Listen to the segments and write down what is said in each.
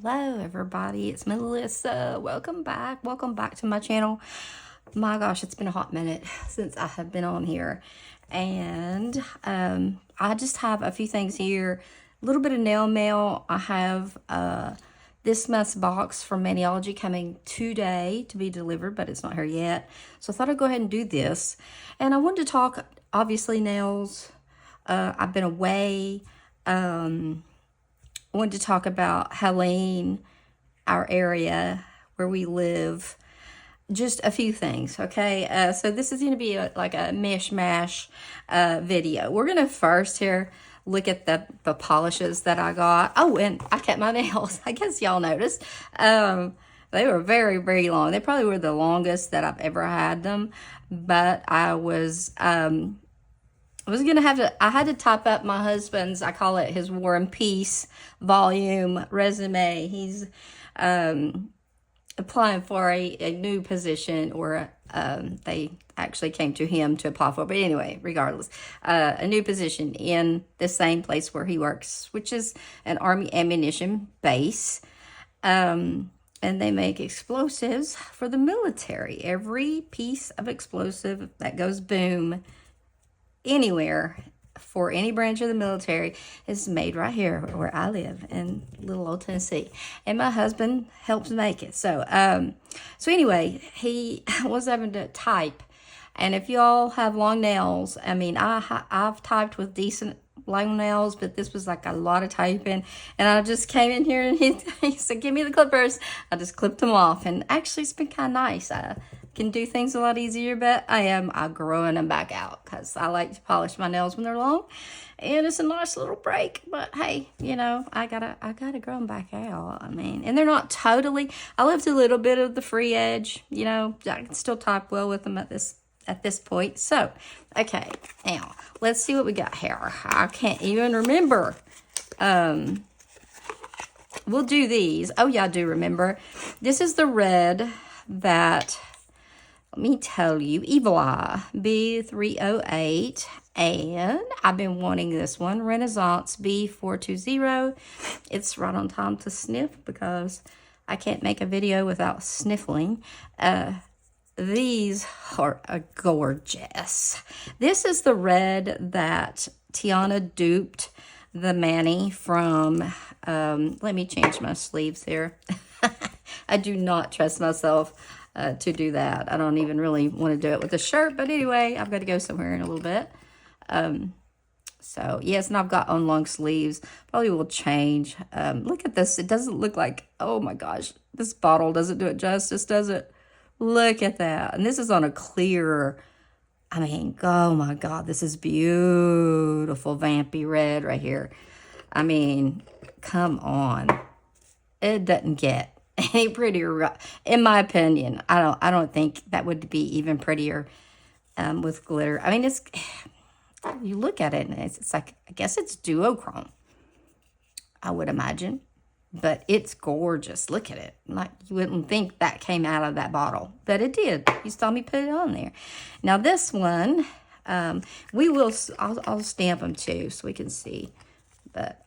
Hello everybody, it's Melissa. Welcome back. Welcome back to my channel. My gosh, it's been a hot minute since I have been on here. And I just have a few things here. A little bit of nail mail. I have this month's box from Maniology coming today to be delivered, but it's not here yet. So I thought I'd go ahead and do this. And I wanted to talk, obviously, nails. I've been away. I wanted to talk about Helene, our area where we live. Just a few things, okay? So this is going to be like a mishmash video. We're going to first here look at the polishes that I got. Oh, and I kept my nails. I guess y'all noticed. They were very, very long. They probably were the longest that I've ever had them. But I gonna have to, I had to type up my husband's, I call it his War and Peace volume resume. He's applying for a new position, or they actually came to him to apply for. But anyway, regardless, a new position in the same place where he works, which is an Army ammunition base. And they make explosives for the military. Every piece of explosive that goes boom anywhere for any branch of the military is made right here where I live in little old Tennessee, and my husband helps make it. So anyway, he was having to type, and if y'all have long nails, I mean, I've typed with decent long nails, but this was like a lot of typing, and I just came in here and he said, "Give me the clippers." I just clipped them off, and actually it's been kind of nice. I can do things a lot easier, but I am growing them back out because I like to polish my nails when they're long, and it's a nice little break. But hey, you know, I gotta grow them back out. I mean, and they're not totally. I left a little bit of the free edge. You know, I can still type well with them at this point. So, okay, now let's see what we got here. I can't even remember. We'll do these. Oh yeah, I do remember. This is the red that, let me tell you, Evil Eye B308, and I've been wanting this one, Renaissance B420. It's right on time to sniff because I can't make a video without sniffling. These are gorgeous. This is the red that Tiana duped the Manny from. Let me change my sleeves here. I do not trust myself to do that. I don't even really want to do it with a shirt, but anyway, I've got to go somewhere in a little bit. So yes, and I've got on long sleeves. Probably will change. Look at this. It doesn't look like, oh my gosh, this bottle doesn't do it justice, does it? Look at that. And this is on a clear, I mean, oh my God, this is beautiful vampy red right here. I mean, come on. It doesn't get any prettier, in my opinion. I don't think that would be even prettier with glitter. I mean, it's, you look at it and it's like, I guess it's duochrome, I would imagine. But it's gorgeous. Look at it. Like, you wouldn't think that came out of that bottle, but it did. You saw me put it on there. Now this one, I'll stamp them too so we can see. But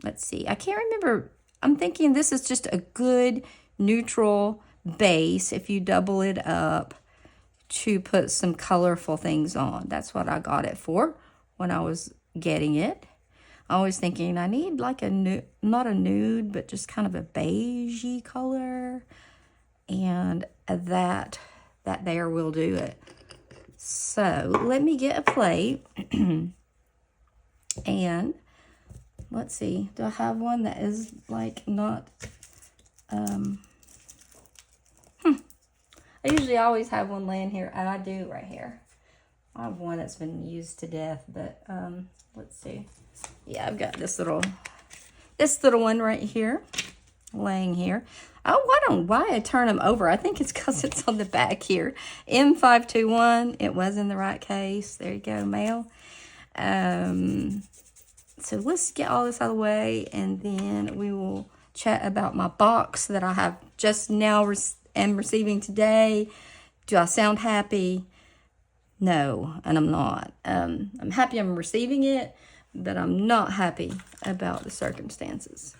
let's see. I can't remember. I'm thinking this is just a good neutral base if you double it up to put some colorful things on. That's what I got it for when I was getting it. I was thinking I need like a nude, not a nude, but just kind of a beigey color, and that there will do it. So let me get a plate, and let's see, do I have one that is like not, I usually always have one laying here, and I do right here. I have one that's been used to death, but let's see. Yeah, I've got this little one right here, laying here. Oh, why I turn them over? I think it's because it's on the back here. M521, it was in the right case. There you go, mail. So let's get all this out of the way, and then we will chat about my box that I have just now am receiving today. Do I sound happy? No, and I'm not. I'm happy I'm receiving it, but I'm not happy about the circumstances.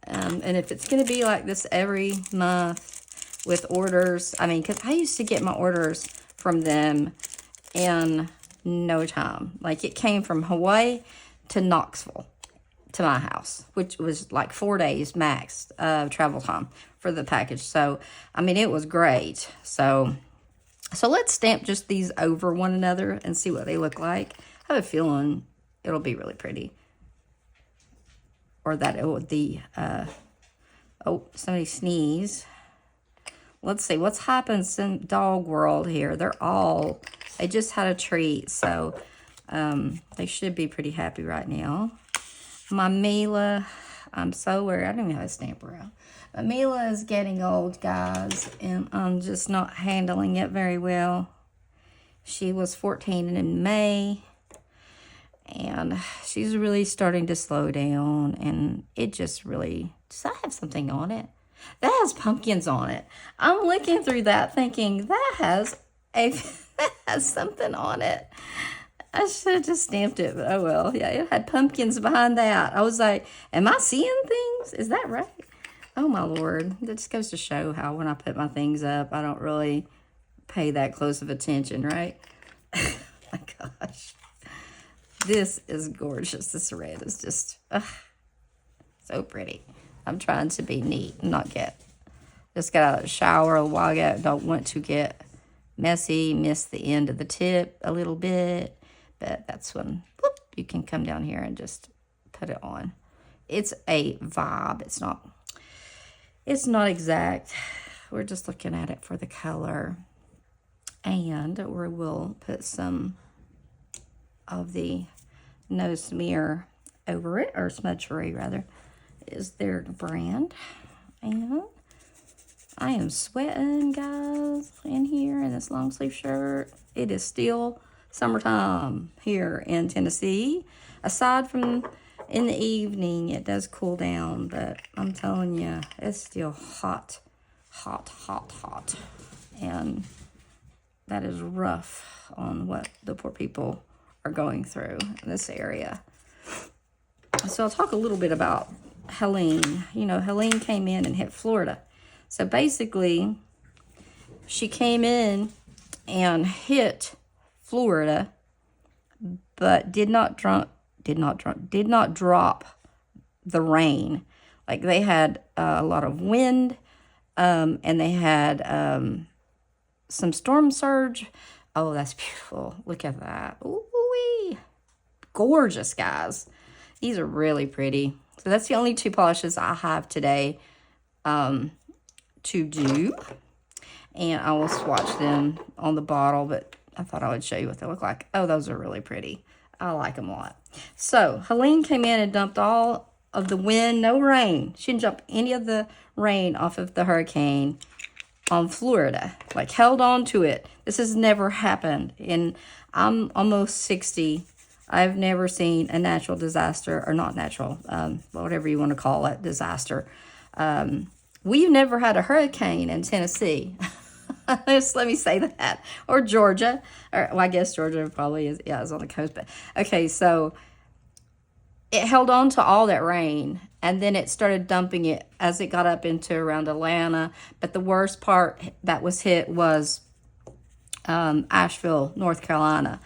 And if it's going to be like this every month with orders, I mean, because I used to get my orders from them in no time. Like, it came from Hawaii to Knoxville to my house, which was like 4 days max travel time for the package. So, I mean, it was great. So let's stamp just these over one another and see what they look like. I have a feeling it'll be really pretty. Or that it would be, oh, somebody sneezed. Let's see, what's happened in dog world here? They just had a treat, so they should be pretty happy right now. My Mila, I'm so worried. I don't even have a stamper out. But Mila is getting old, guys, and I'm just not handling it very well. She was 14 in May, and she's really starting to slow down, and it just really, does that have something on it? That has pumpkins on it. I'm looking through that thinking, that has something on it. I should have just stamped it, but oh well. Yeah, it had pumpkins behind that. I was like, am I seeing things? Is that right? Oh my Lord. That just goes to show how when I put my things up, I don't really pay that close of attention, right? My gosh. This is gorgeous. This red is just so pretty. I'm trying to be neat, not just got out of the shower a while ago. Don't want to get messy, miss the end of the tip a little bit. But that's when whoop, you can come down here and just put it on. It's a vibe. It's not exact. We're just looking at it for the color. And we will put some of the No Smear over it, or Smudgery rather, is their brand. And I am sweating, guys, in here in this long sleeve shirt. It is still summertime here in Tennessee. Aside from in the evening, it does cool down, but I'm telling you, it's still hot, hot, hot, hot. And that is rough on what the poor people are going through in this area. So I'll talk a little bit about Helene. You know, Helene came in and hit Florida. So basically, she came in and hit Florida, but did not drop the rain. Like, they had a lot of wind, and they had some storm surge. Oh, that's beautiful. Look at that. Ooh-wee. Gorgeous, guys. These are really pretty. So that's the only two polishes I have today to do. And I will swatch them on the bottle, but I thought I would show you what they look like. Oh, those are really pretty. I like them a lot. So Helene came in and dumped all of the wind, no rain. She didn't dump any of the rain off of the hurricane on Florida, like held on to it. This has never happened. And I'm almost 60. I've never seen a natural disaster, or not natural, whatever you want to call it, disaster. We've never had a hurricane in Tennessee. Just let me say that. Or Georgia. Or, well, I guess Georgia probably is, yeah, it's on the coast. But okay, so it held on to all that rain, and then it started dumping it as it got up into around Atlanta. But the worst part that was hit was Asheville, North Carolina.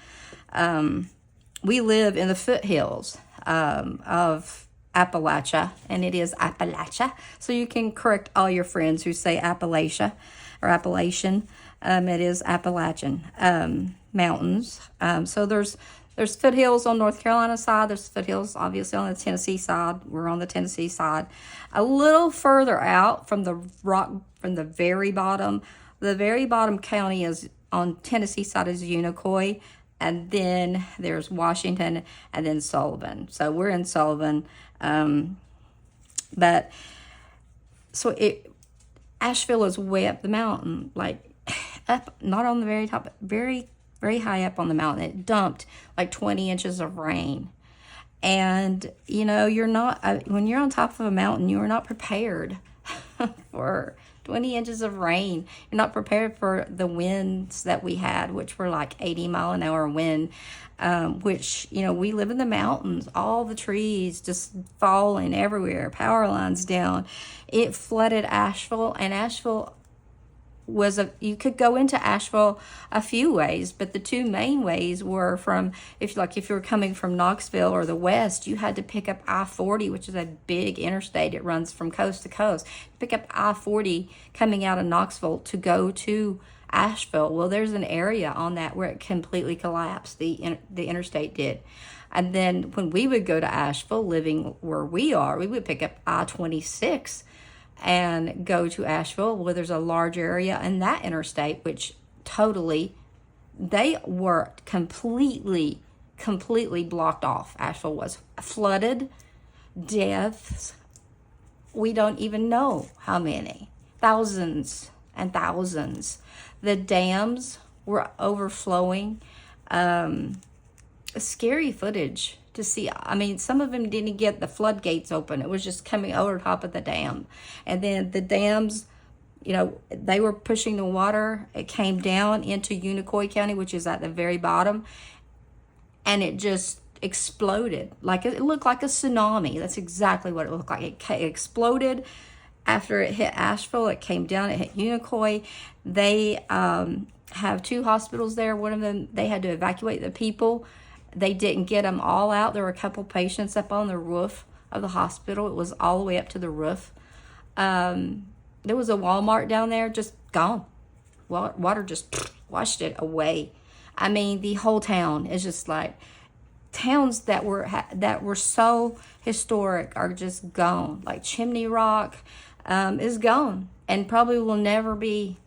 We live in the foothills of Appalachia, and it is Appalachia. So you can correct all your friends who say Appalachia or Appalachian. It is Appalachian mountains. So there's foothills on North Carolina side. There's foothills, obviously, on the Tennessee side. We're on the Tennessee side. A little further out from the rock, from the very bottom county is on Tennessee side is Unicoi. And then there's Washington, and then Sullivan. So we're in Sullivan. But so Asheville is way up the mountain, like up, not on the very top, but very, very high up on the mountain. It dumped like 20 inches of rain. And, you know, you're not, when you're on top of a mountain, you are not prepared for 20 inches of rain. You're not prepared for the winds that we had, which were like 80-mile-an-hour wind, which, you know, we live in the mountains. All the trees just falling everywhere, power lines down. It flooded Asheville, and Asheville was you could go into Asheville a few ways, but the two main ways were from, if you were coming from Knoxville or the west, you had to pick up I-40, which is a big interstate. It runs from coast to coast. Pick up I-40 coming out of Knoxville to go to Asheville. Well, there's an area on that where it completely collapsed. The interstate did. And then when we would go to Asheville, living where we are, we would pick up I-26 and go to Asheville, where there's a large area in that interstate, which totally, they were completely blocked off. Asheville was flooded, deaths, we don't even know how many, thousands and thousands. The dams were overflowing. Scary footage to see. I mean, some of them didn't get the floodgates open. It was just coming over top of the dam. And then the dams, you know, they were pushing the water. It came down into Unicoi County, which is at the very bottom. And it just exploded. Like, it looked like a tsunami. That's exactly what it looked like. It exploded after it hit Asheville. It came down, it hit Unicoi. They have two hospitals there. One of them, they had to evacuate the people. They didn't get them all out. There were a couple patients up on the roof of the hospital. It was all the way up to the roof. There was a Walmart down there, just gone. Water just washed it away. I mean, the whole town is just like, towns that were so historic are just gone. Like Chimney Rock is gone and probably will never be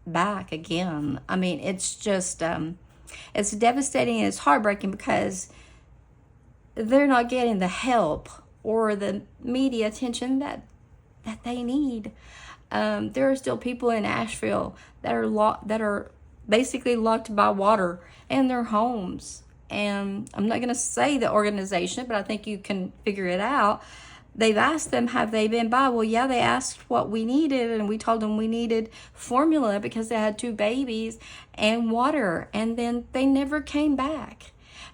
back again. I mean, it's just... it's devastating and it's heartbreaking because they're not getting the help or the media attention that they need. There are still people in Asheville that are basically locked by water in their homes. And I'm not going to say the organization, but I think you can figure it out. They've asked them, have they been by? Well, yeah, they asked what we needed, and we told them we needed formula because they had 2 babies and water, and then they never came back.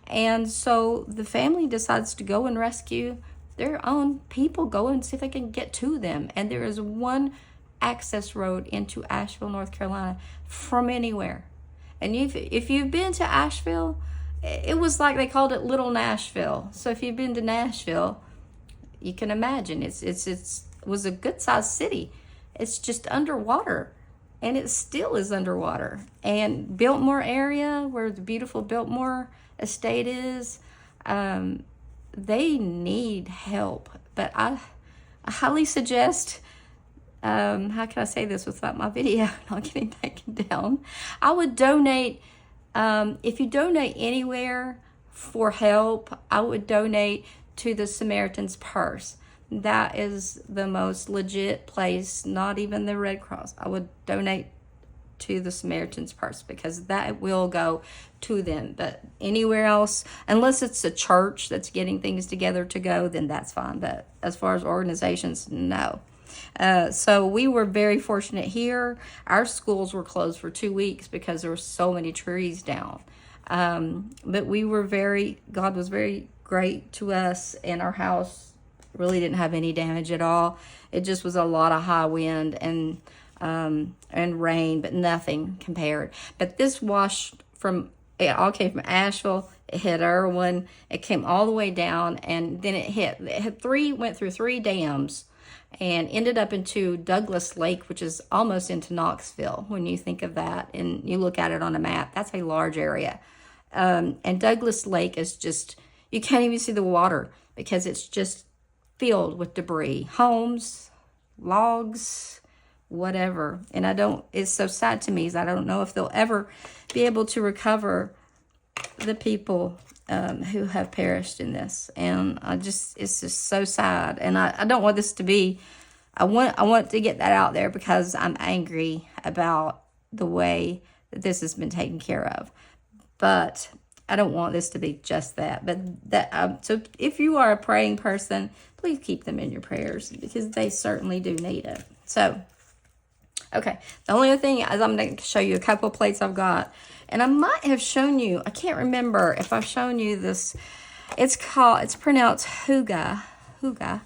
And so the family decides to go and rescue their own people, go and see if they can get to them. And there is one access road into Asheville, North Carolina from anywhere. And if you've been to Asheville, it was like they called it Little Nashville. So if you've been to Nashville, you can imagine it was a good sized city. It's just underwater, and it still is underwater. And Biltmore area, where the beautiful Biltmore estate is, they need help. But I highly suggest, how can I say this without my video not getting taken down? I would donate, if you donate anywhere for help, I would donate to the Samaritan's Purse. That is the most legit place, not even the Red Cross. I would donate to the Samaritan's Purse because that will go to them. But anywhere else, unless it's a church that's getting things together to go, then that's fine. But as far as organizations, no. So we were very fortunate here. Our schools were closed for 2 weeks because there were so many trees down. But God was very great to us, and our house really didn't have any damage at all. It just was a lot of high wind and rain, but nothing compared. But this it all came from Asheville. It hit Irwin. It came all the way down, and then went through 3 dams and ended up into Douglas Lake, which is almost into Knoxville. When you think of that and you look at it on a map, that's a large area. And Douglas Lake is just, you can't even see the water because it's just filled with debris, homes, logs, whatever. And it's so sad to me is I don't know if they'll ever be able to recover the people who have perished in this. And it's just so sad. And I don't want this to be, I want to get that out there because I'm angry about the way that this has been taken care of. But I don't want this to be just that. But so if you are a praying person, please keep them in your prayers because they certainly do need it. So Okay, the only other thing is I'm going to show you a couple of plates I've got. And I might have shown you, I can't remember if I've shown you this. It's pronounced Hygge. Hygge.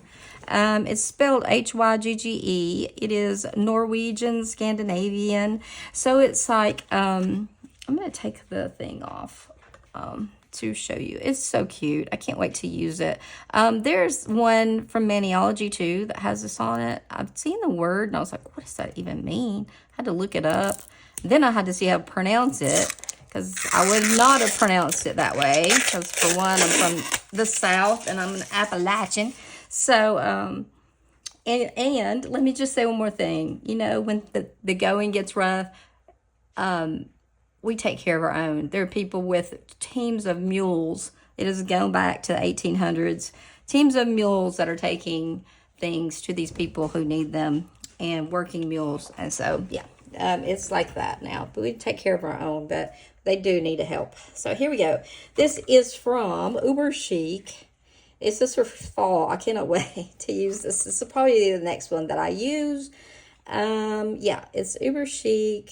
It's spelled Hygge. It is Norwegian, Scandinavian. So it's like, I'm going to take the thing off to show you. It's so cute. I can't wait to use it. There's one from Maniology too that has this on it. I've seen the word and I was like, what does that even mean? I had to look it up. Then I had to see how to pronounce it, because I would not have pronounced it that way. Because for one, I'm from the South and I'm an Appalachian. So, and let me just say one more thing. You know, when the going gets rough, we take care of our own. There are people with teams of mules. It is going back to the 1800s. Teams of mules that are taking things to these people who need them, and working mules. And so, yeah, it's like that now. But we take care of our own, but they do need help. So here we go. This is from Uber Chic. It's just for fall. I cannot wait to use this. This is probably the next one that I use. Yeah, it's Uber Chic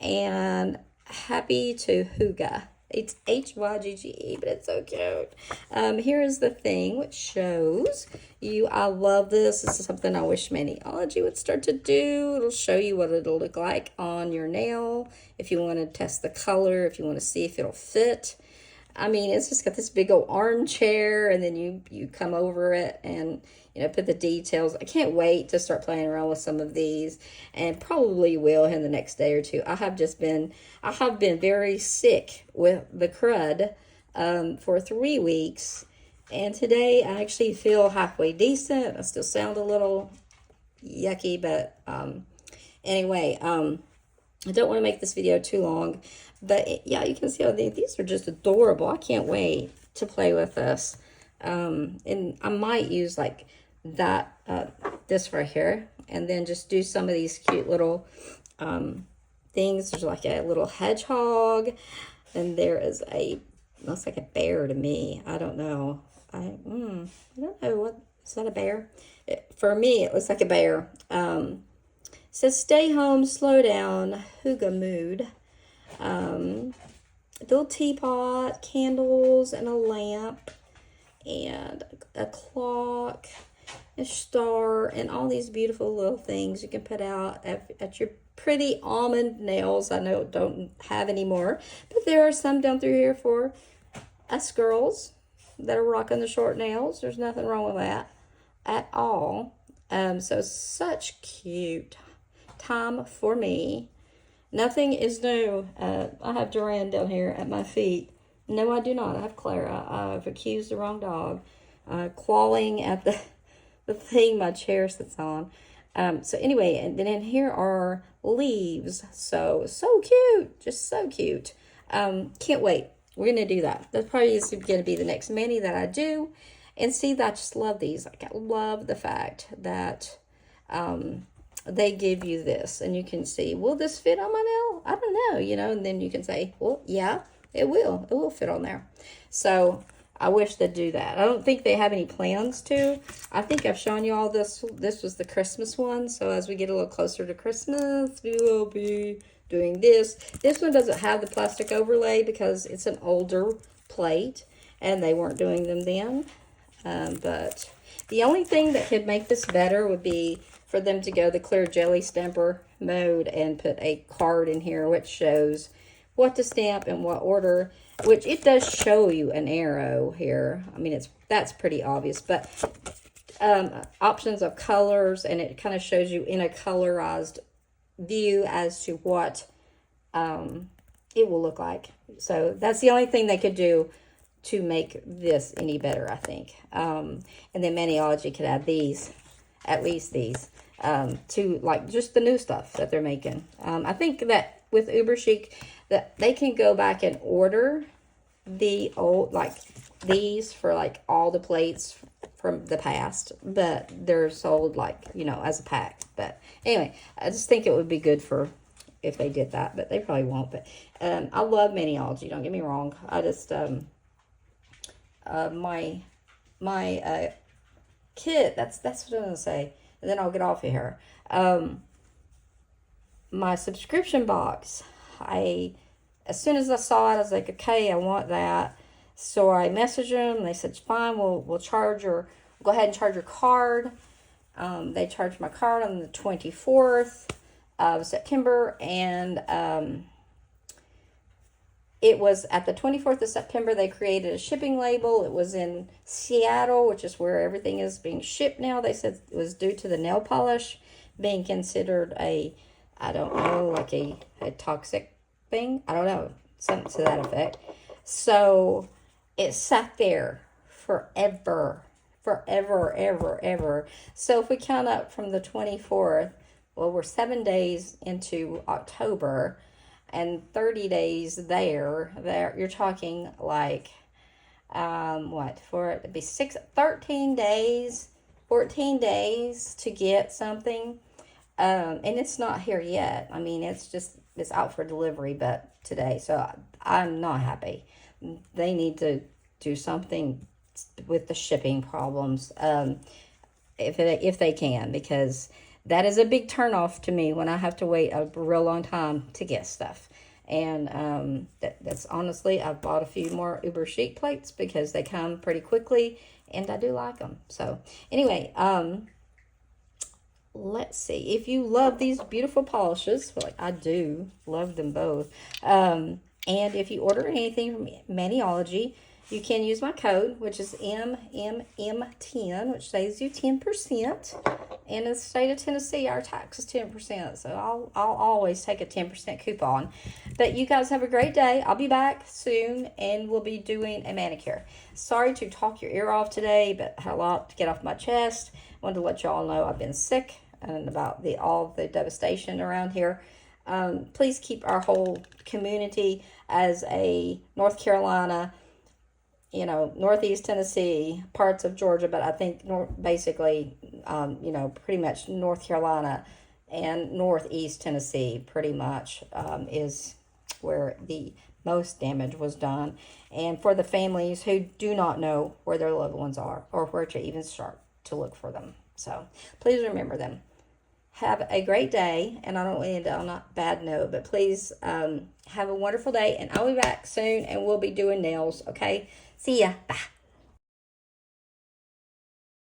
and Happy to Hygge. It's Hygge, but it's so cute. Here is the thing which shows you. I love this. This is something I wish Maniology would start to do. It'll show you what it'll look like on your nail. If you want to test the color, if you want to see if it'll fit. I mean, it's just got this big old armchair, and then you come over it and, you know, put the details. I can't wait to start playing around with some of these, and probably will in the next day or two. I have been very sick with the crud for 3 weeks, and today I actually feel halfway decent. I still sound a little yucky, but anyway, I don't want to make this video too long, but yeah, you can see how these are just adorable. I can't wait to play with this. And I might use like that, this right here, and then just do some of these cute little things. There's like a little hedgehog, and there is looks like a bear to me. I don't know. I don't know, what is that, a bear? For me, it looks like a bear. Says stay home, slow down, Hygge mood. Little teapot, candles, and a lamp, and a clock, a star, and all these beautiful little things you can put out at your pretty almond nails. I know don't have anymore, but there are some down through here for us girls that are rocking the short nails. There's nothing wrong with that at all. So such cute time for me. Nothing is new. I have Duran down here at my feet. No, I do not. I have Clara. I've accused the wrong dog. Clawing at the thing my chair sits on. So anyway, and then in here are leaves. So cute. Just so cute. Can't wait. We're going to do that. That probably is going to be the next mani that I do. And see, I just love these. Like, I love the fact that they give you this, and you can see, will this fit on my nail? I don't know, you know, and then you can say, well, yeah, it will fit on there. So I wish they'd do that. I don't think they have any plans to. I think I've shown you all this. This was the Christmas one. So as we get a little closer to Christmas, we will be doing this. This one doesn't have the plastic overlay because it's an older plate, and they weren't doing them then. But the only thing that could make this better would be for them to go the clear jelly stamper mode and put a card in here which shows what to stamp and what order, which it does show you an arrow here. I mean, that's pretty obvious, but options of colors, and it kind of shows you in a colorized view as to what it will look like. So that's the only thing they could do to make this any better, I think. And then Maniology could add these, at least these, to like just the new stuff that they're making. I think that with Uber Chic, that they can go back and order the old, like these for like all the plates from the past, but they're sold like, you know, as a pack. But anyway, I just think it would be good for if they did that, but they probably won't. But I love Maniology, don't get me wrong. I just my kit, that's what I'm gonna say, and then I'll get off of here. my subscription box. As soon as I saw it, I was like, okay, I want that. So I messaged them. They said, fine, we'll charge your, go ahead and charge your card. They charged my card on the 24th of September, and it was at the 24th of September, they created a shipping label. It was in Seattle, which is where everything is being shipped now. They said it was due to the nail polish being considered a, I don't know, like a toxic thing. I don't know, something to that effect. So it sat there forever, ever. So if we count up from the 24th, well, we're 7 days into October, and 30 days there you're talking like what, for it to be 13 days, 14 days to get something, and it's not here yet. I mean, it's out for delivery but today, so I'm not happy. They need to do something with the shipping problems, if they can, because that is a big turnoff to me when I have to wait a real long time to get stuff. And that's honestly, I've bought a few more Uber sheet plates because they come pretty quickly, and I do like them. So anyway, let's see. If you love these beautiful polishes, like I do, love them both. And if you order anything from Maniology, you can use my code, which is MMM10, which saves you 10%. And in the state of Tennessee, our tax is 10%. So I'll always take a 10% coupon. But you guys have a great day. I'll be back soon, and we'll be doing a manicure. Sorry to talk your ear off today, but I had a lot to get off my chest. Wanted to let y'all know I've been sick and about all the devastation around here. Please keep our whole community as a North Carolina, Northeast Tennessee, parts of Georgia, but I think basically, pretty much North Carolina and Northeast Tennessee pretty much is where the most damage was done. And for the families who do not know where their loved ones are or where to even start to look for them. So please remember them. Have a great day, and I don't want to end on a bad note, but please have a wonderful day, and I'll be back soon, and we'll be doing nails, okay? See ya. Bye.